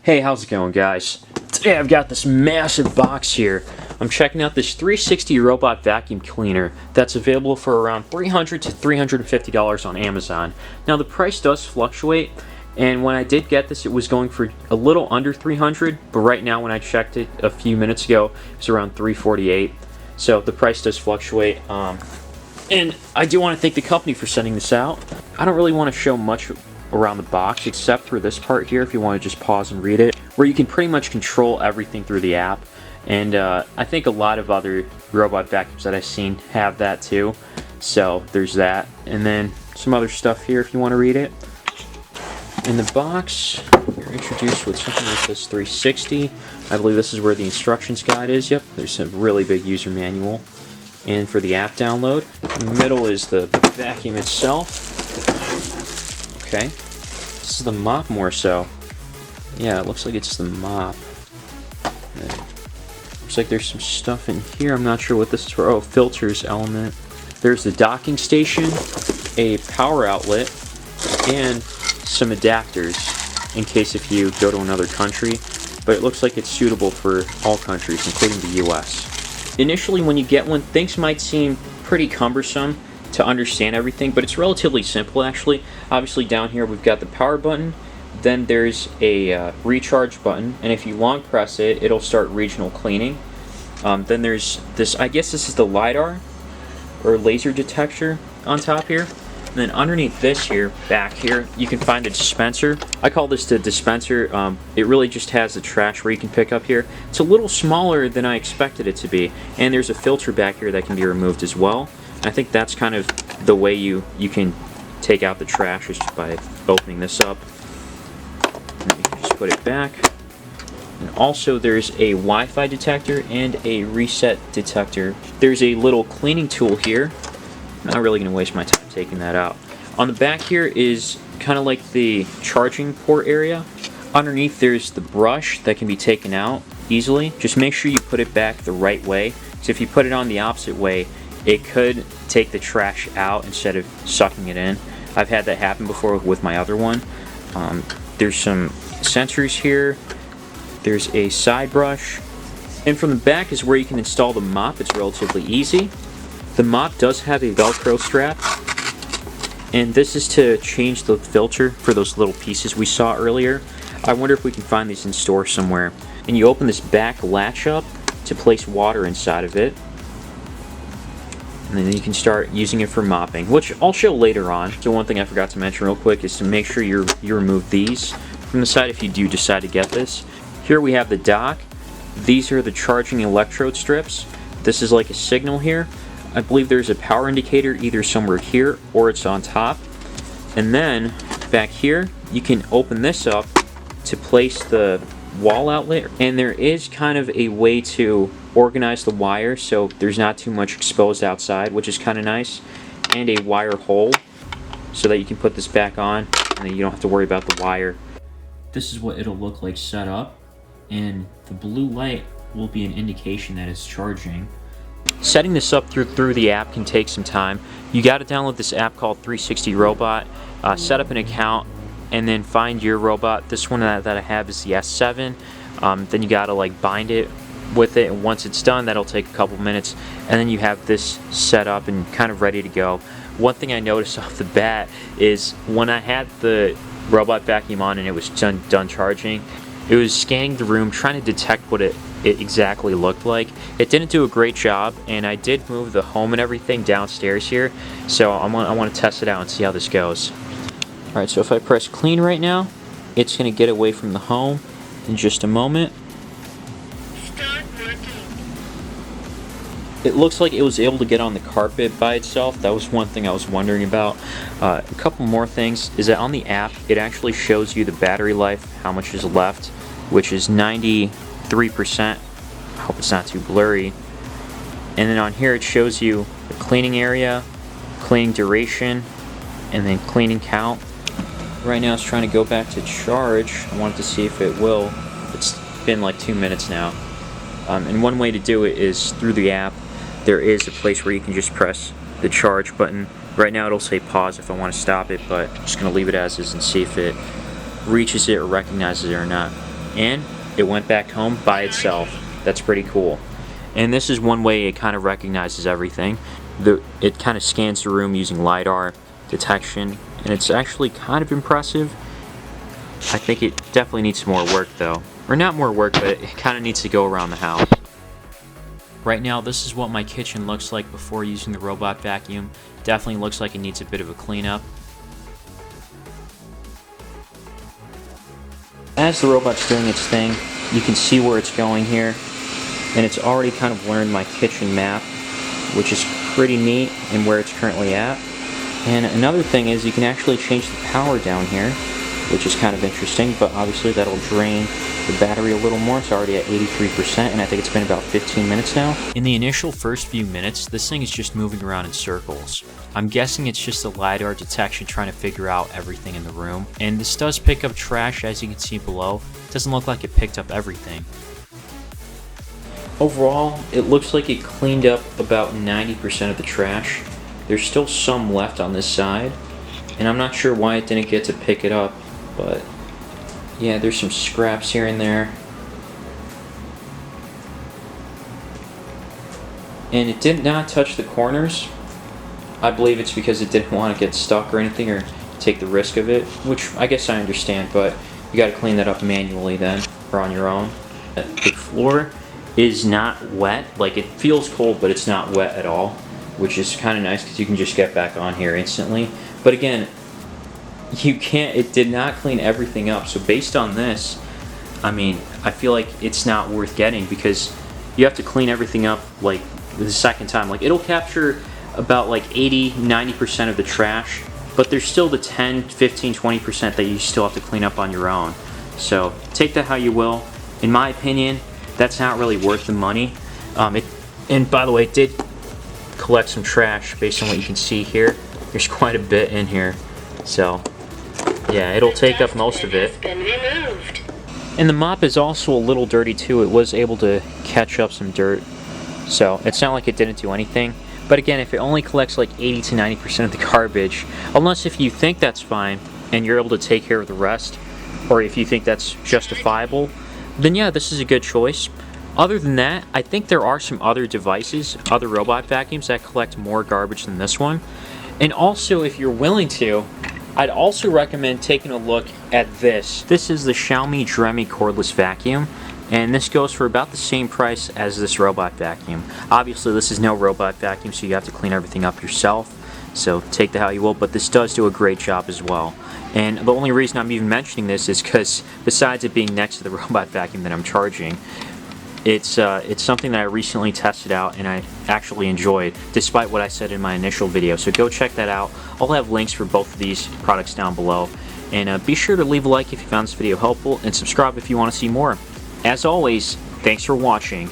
Hey, how's it going, guys? Today I've got this massive box here. I'm checking out this 360 robot vacuum cleaner that's available for around $300 to $350 on Amazon. Now the price does fluctuate, and when I did get this it was going for a little under $300, but right now when I checked it a few minutes ago it's around $348. So the price does fluctuate. And I do want to thank the company for sending this out. I don't really want to show much around the box except for this part here if you want to just pause and read it, where you can pretty much control everything through the app. And I think a lot of other robot vacuums that I've seen have that too, so there's that. And then some other stuff here if you want to read it. In the box you're introduced with something like this 360. I believe this is where the instructions guide is. Yep, there's a really big user manual. And for the app download, in the middle is the vacuum itself. Okay, this is the mop more so. Yeah, it looks like it's the mop. Looks like there's some stuff in here. I'm not sure what this is for. Oh, filters element. There's the docking station, a power outlet, and some adapters in case if you go to another country. But it looks like it's suitable for all countries, including the US. Initially, when you get one, things might seem pretty cumbersome to understand everything, but it's relatively simple actually. Obviously down here we've got the power button, then there's a recharge button, and if you long press it, it'll start regional cleaning. Then there's this, I guess this is the LiDAR or laser detector on top here. And then underneath this here, back here, you can find a dispenser. I call this the dispenser. It really just has the trash where you can pick up here. It's a little smaller than I expected it to be, and there's a filter back here that can be removed as well. I think that's kind of the way you can take out the trash, is by opening this up. And then you can just put it back. And also there's a Wi-Fi detector and a reset detector. There's a little cleaning tool here. I'm not really going to waste my time taking that out. On the back here is kind of like the charging port area. Underneath there's the brush that can be taken out easily. Just make sure you put it back the right way, because if you put it on the opposite way, it could take the trash out instead of sucking it in. I've had that happen before with my other one. There's some sensors here. There's a side brush. And from the back is where you can install the mop. It's relatively easy. The mop does have a Velcro strap. And this is to change the filter for those little pieces we saw earlier. I wonder if we can find these in store somewhere. And you open this back latch up to place water inside of it. And then you can start using it for mopping, which I'll show later on. So one thing I forgot to mention real quick is to make sure you remove these from the side if you do decide to get this. Here we have the dock. These are the charging electrode strips. This is like a signal here. I believe there's a power indicator either somewhere here or it's on top. And then back here you can open this up to place the wall outlet, and there is kind of a way to organize the wire so there's not too much exposed outside, which is kind of nice, and a wire hole so that you can put this back on and then you don't have to worry about the wire. This is what it'll look like set up, and the blue light will be an indication that it's charging. Setting this up through the app can take some time. You got to download this app called 360 Robot, set up an account, and then find your robot. This one that I have is the S7. Then you gotta like bind it with it, and once it's done, that'll take a couple minutes, and then you have this set up and kind of ready to go. One thing I noticed off the bat is when I had the robot vacuum on and it was done charging, it was scanning the room trying to detect what it exactly looked like. It didn't do a great job, and I did move the home and everything downstairs here, so I want to test it out and see how this goes. Alright, so if I press clean right now, it's going to get away from the home in just a moment. Start working. It looks like it was able to get on the carpet by itself. That was one thing I was wondering about. A couple more things is that on the app, it actually shows you the battery life, how much is left, which is 93%. I hope it's not too blurry. And then on here it shows you the cleaning area, cleaning duration, and then cleaning count. Right now it's trying to go back to charge. I wanted to see if it will. It's been like 2 minutes now. And one way to do it is through the app. There is a place where you can just press the charge button. Right now it'll say pause if I want to stop it, but I'm just going to leave it as is and see if it reaches it or recognizes it or not. and it went back home by itself. That's pretty cool. And this is one way it kind of recognizes everything. It kind of scans the room using LiDAR detection, and it's actually kind of impressive. I think it definitely needs some more work though. Or not more work, but it kind of needs to go around the house. Right now, this is what my kitchen looks like before using the robot vacuum. Definitely looks like it needs a bit of a cleanup. As the robot's doing its thing, you can see where it's going here. And it's already kind of learned my kitchen map, which is pretty neat, and where it's currently at. And another thing is you can actually change the power down here, which is kind of interesting, but obviously that'll drain the battery a little more. It's already at 83%, and I think it's been about 15 minutes now. In the initial first few minutes, this thing is just moving around in circles. I'm guessing it's just the LiDAR detection trying to figure out everything in the room. And this does pick up trash, as you can see below. It doesn't look like it picked up everything. Overall, it looks like it cleaned up about 90% of the trash. There's still some left on this side, and I'm not sure why it didn't get to pick it up, but yeah, there's some scraps here and there. And it did not touch the corners. I believe it's because it didn't want to get stuck or anything, or take the risk of it, which I guess I understand, but you got to clean that up manually then, or on your own. The floor is not wet. Like, it feels cold, but it's not wet at all, which is kind of nice because you can just get back on here instantly. But again, it did not clean everything up. So based on this, I mean, I feel like it's not worth getting, because you have to clean everything up like the second time. Like, it'll capture about like 80-90% of the trash, but there's still the 10, 15, 20% that you still have to clean up on your own. So take that how you will. In my opinion, that's not really worth the money. And by the way, it did collect some trash based on what you can see here. There's quite a bit in here. So yeah, it'll take up most of it. And the mop is also a little dirty too. It was able to catch up some dirt. So it's not like it didn't do anything. But again, if it only collects like 80-90% of the garbage, unless if you think that's fine and you're able to take care of the rest, or if you think that's justifiable, then yeah, this is a good choice. Other than that, I think there are some other devices, other robot vacuums that collect more garbage than this one. And also, if you're willing to, I'd also recommend taking a look at this. This is the Xiaomi Dremi cordless vacuum, and this goes for about the same price as this robot vacuum. Obviously, this is no robot vacuum, so you have to clean everything up yourself. So take that how you will, but this does do a great job as well. And the only reason I'm even mentioning this is because besides it being next to the robot vacuum that I'm charging, it's something that I recently tested out and I actually enjoyed, despite what I said in my initial video. So go check that out. I'll have links for both of these products down below. And be sure to leave a like if you found this video helpful, and subscribe if you want to see more. As always, thanks for watching.